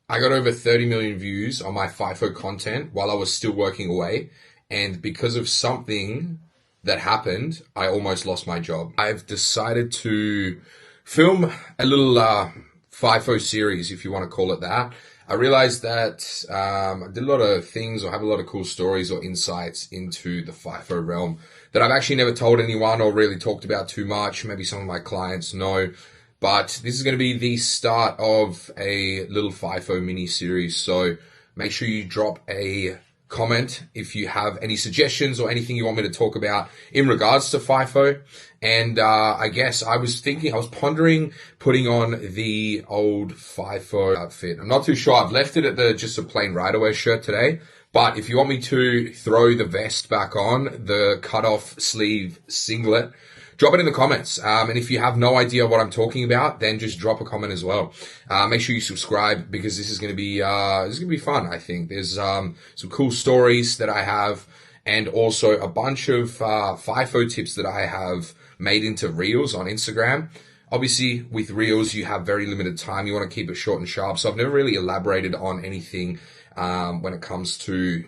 I got over 30 million views on my FIFO content while I was still working away. And because of something that happened, I almost lost my job. I've decided to film a little FIFO series, if you want to call it that. I realized that I did a lot of things or have a lot of cool stories or insights into the FIFO realm that I've actually never told anyone or really talked about too much. Maybe some of my clients know. But this is going to be the start of a little FIFO mini series. So make sure you drop a comment if you have any suggestions or anything you want me to talk about in regards to FIFO. And I guess I was pondering putting on the old FIFO outfit. I'm not too sure. I've left it at just a plain Riderwear shirt today. But if you want me to throw the vest back on, the cut-off sleeve singlet, drop it in the comments. And if you have no idea what I'm talking about, then just drop a comment as well. Make sure you subscribe because this is going to be fun. I think there's some cool stories that I have, and also a bunch of FIFO tips that I have made into reels on Instagram. Obviously, with reels, you have very limited time. You want to keep it short and sharp. So I've never really elaborated on anything when it comes to,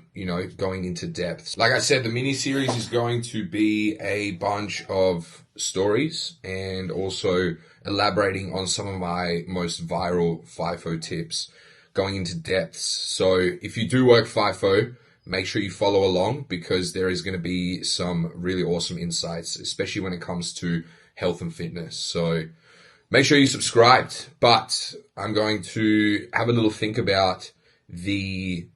going into depth. Like I said, the mini series is going to be a bunch of stories and also elaborating on some of my most viral FIFO tips, going into depths. So if you do work FIFO, make sure you follow along because there is going to be some really awesome insights, especially when it comes to health and fitness. So make sure you subscribed, but I'm going to have a little think about the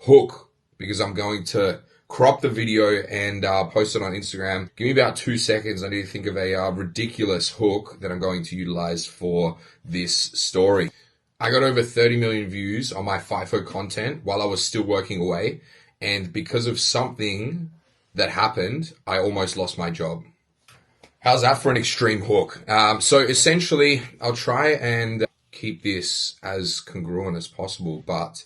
hook because I'm going to crop the video and post it on Instagram. Give me about 2 seconds. I need to think of a ridiculous hook that I'm going to utilize for this story. I got over 30 million views on my FIFO content while I was still working away. And because of something that happened, I almost lost my job. How's that for an extreme hook? So essentially, I'll try and keep this as congruent as possible. But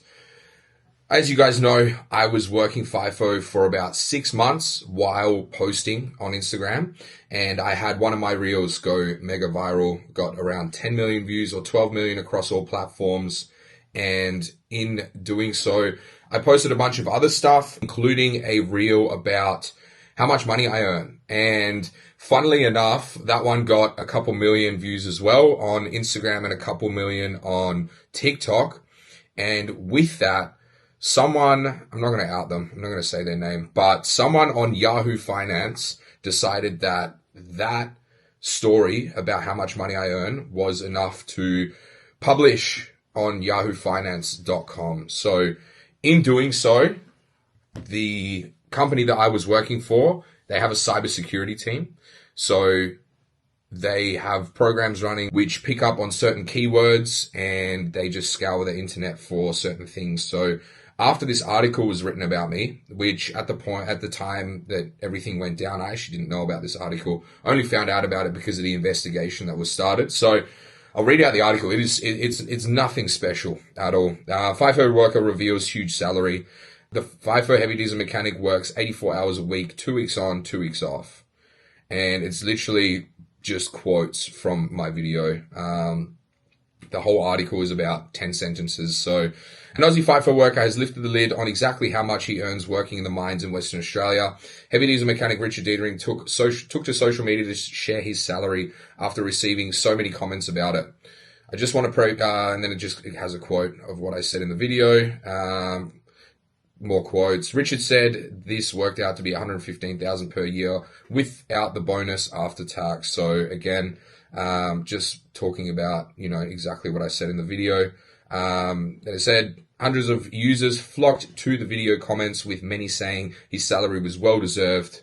as you guys know, I was working FIFO for about 6 months while posting on Instagram. And I had one of my reels go mega viral, got around 10 million views or 12 million across all platforms. And in doing so, I posted a bunch of other stuff, including a reel about how much money I earn. And funnily enough, that one got a couple million views as well on Instagram and a couple million on TikTok. And with that, someone, I'm not going to out them, I'm not going to say their name, but someone on Yahoo Finance decided that that story about how much money I earn was enough to publish on yahoofinance.com. So in doing so, the company that I was working for, they have a cybersecurity team. So they have programs running which pick up on certain keywords and they just scour the internet for certain things. So after this article was written about me, which at the time that everything went down, I actually didn't know about this article. I only found out about it because of the investigation that was started. So I'll read out the article. It's nothing special at all. FIFO worker reveals huge salary. The FIFO heavy diesel mechanic works 84 hours a week, 2 weeks on, 2 weeks off. And it's literally just quotes from my video. The whole article is about 10 sentences. So an Aussie FIFO worker has lifted the lid on exactly how much he earns working in the mines in Western Australia. Heavy diesel mechanic Richard Dietering took to social media to share his salary after receiving so many comments about it. I just want to and then it has a quote of what I said in the video. More quotes. Richard said this worked out to be $115,000 per year without the bonus after tax. So again, just talking about, exactly what I said in the video. It said hundreds of users flocked to the video comments with many saying his salary was well deserved.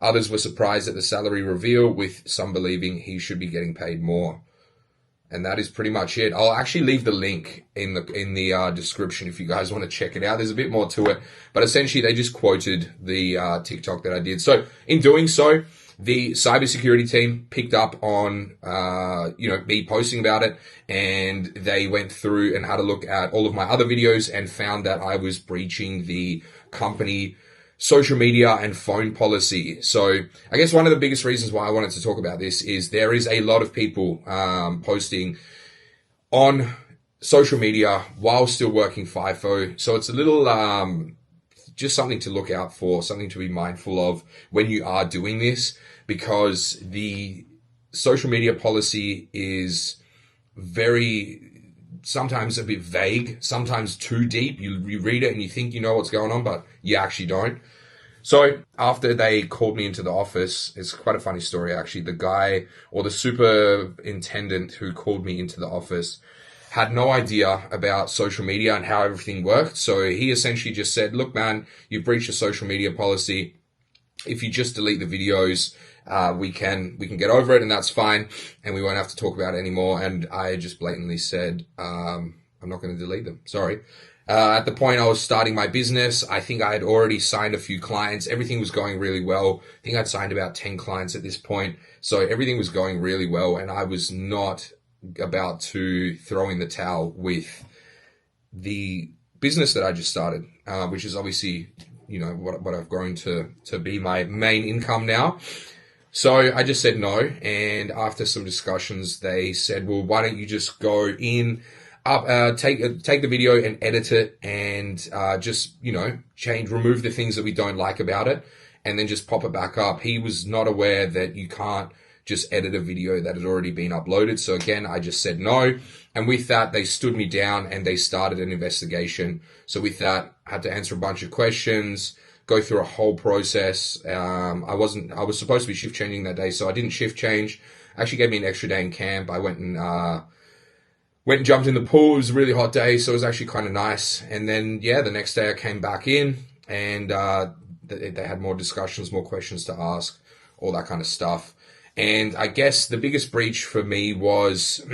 Others were surprised at the salary reveal, with some believing he should be getting paid more. And that is pretty much it. I'll actually leave the link in the description if you guys want to check it out. There's a bit more to it, but essentially they just quoted the TikTok that I did. So in doing so, the cybersecurity team picked up on me posting about it, and they went through and had a look at all of my other videos and found that I was breaching the company social media and phone policy. So I guess one of the biggest reasons why I wanted to talk about this is there is a lot of people posting on social media while still working FIFO. So it's a little, just something to look out for, something to be mindful of when you are doing this, because the social media policy is sometimes a bit vague, sometimes too deep. You read it and you think you know what's going on, but you actually don't. So after they called me into the office, it's quite a funny story actually. The guy, or the superintendent who called me into the office, had no idea about social media and how everything worked. So he essentially just said, look, man, you've breached a social media policy. If you just delete the videos, we can get over it, and that's fine, and we won't have to talk about it anymore. And I just blatantly said, I'm not going to delete them. Sorry. At the point I was starting my business, I think I had already signed a few clients. Everything was going really well. I think I'd signed about 10 clients at this point. So everything was going really well, and I was not about to throw in the towel with the business that I just started, which is obviously, what I've grown to be my main income now. So I just said no. And after some discussions, they said, well, why don't you just go in, take the video and edit it, and just, remove the things that we don't like about it, and then just pop it back up. He was not aware that you can't just edit a video that had already been uploaded. So again, I just said no. And with that, they stood me down and they started an investigation. So with that, I had to answer a bunch of questions, go through a whole process. I was supposed to be shift changing that day, so I didn't shift change. Actually gave me an extra day in camp. I went and jumped in the pool. It was a really hot day, so it was actually kind of nice. And then, the next day I came back in, and they had more discussions, more questions to ask, all that kind of stuff. And I guess the biggest breach for me was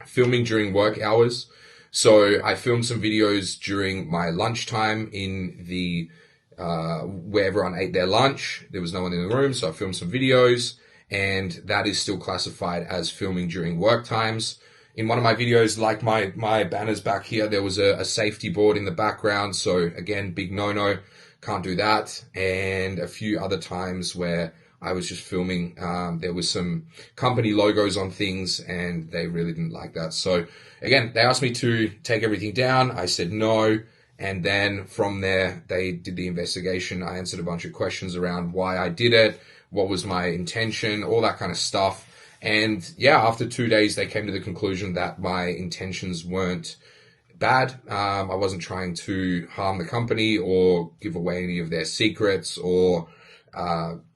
filming during work hours. So I filmed some videos during my lunchtime in the where everyone ate their lunch. There was no one in the room, so I filmed some videos, and that is still classified as filming during work times. In one of my videos, like my banners back here, there was a safety board in the background. So again, big no-no, can't do that. And a few other times where I was just filming, there was some company logos on things, and they really didn't like that. So again, they asked me to take everything down. I said no. And then from there, they did the investigation. I answered a bunch of questions around why I did it, what was my intention, all that kind of stuff. And after 2 days, they came to the conclusion that my intentions weren't bad. I wasn't trying to harm the company or give away any of their secrets or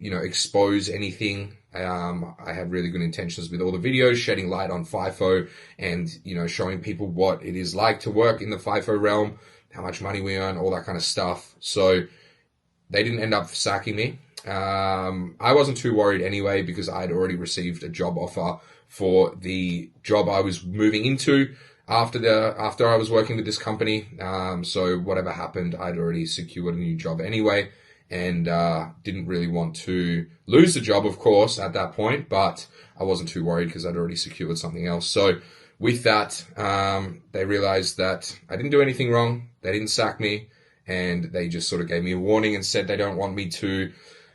expose anything. I had really good intentions with all the videos, shedding light on FIFO and, showing people what it is like to work in the FIFO realm, how much money we earn, all that kind of stuff. So they didn't end up sacking me. I wasn't too worried anyway, because I had already received a job offer for the job I was moving into after I was working with this company. So whatever happened, I'd already secured a new job anyway. And didn't really want to lose the job, of course, at that point, but I wasn't too worried because I'd already secured something else. So with that, they realized that I didn't do anything wrong. They didn't sack me, and they just sort of gave me a warning and said they don't want me to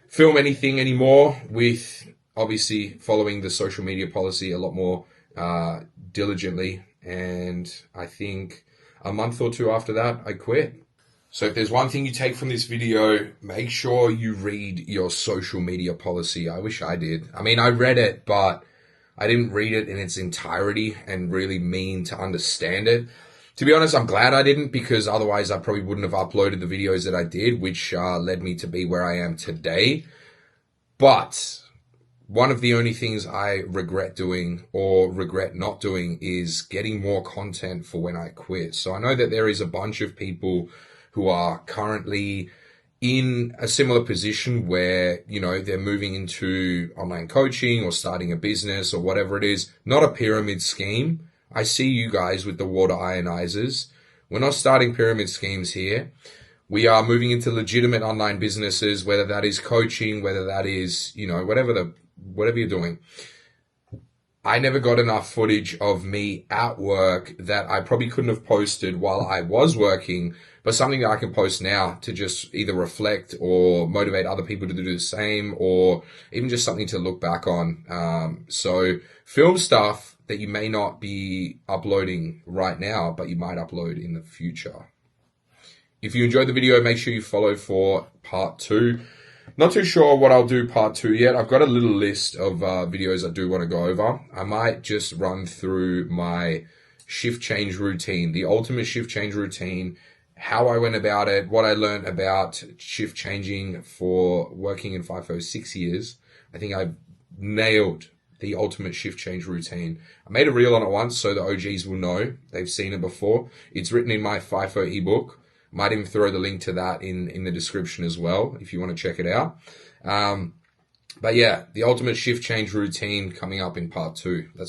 film anything anymore, with obviously following the social media policy a lot more diligently. And I think a month or two after that, I quit. So if there's one thing you take from this video, make sure you read your social media policy. I wish I did. I mean, I read it, but I didn't read it in its entirety and really mean to understand it. To be honest, I'm glad I didn't, because otherwise I probably wouldn't have uploaded the videos that I did, which led me to be where I am today. But one of the only things I regret doing or regret not doing is getting more content for when I quit. So I know that there is a bunch of people who are currently in a similar position where, they're moving into online coaching or starting a business or whatever it is. Not a pyramid scheme. I see you guys with the water ionizers. We're not starting pyramid schemes here. We are moving into legitimate online businesses, whether that is coaching, whether that is, whatever you're doing. I never got enough footage of me at work that I probably couldn't have posted while I was working, but something that I can post now to just either reflect or motivate other people to do the same, or even just something to look back on. So film stuff that you may not be uploading right now, but you might upload in the future. If you enjoyed the video, make sure you follow for part 2. Not too sure what I'll do part 2 yet. I've got a little list of videos I do want to go over. I might just run through my shift change routine, the ultimate shift change routine, how I went about it, what I learned about shift changing for working in FIFO 6 years. I think I've nailed the ultimate shift change routine. I made a reel on it once so the OGs will know. They've seen it before. It's written in my FIFO ebook. Might even throw the link to that in the description as well if you want to check it out. But yeah, the ultimate shift change routine coming up in part 2. Let's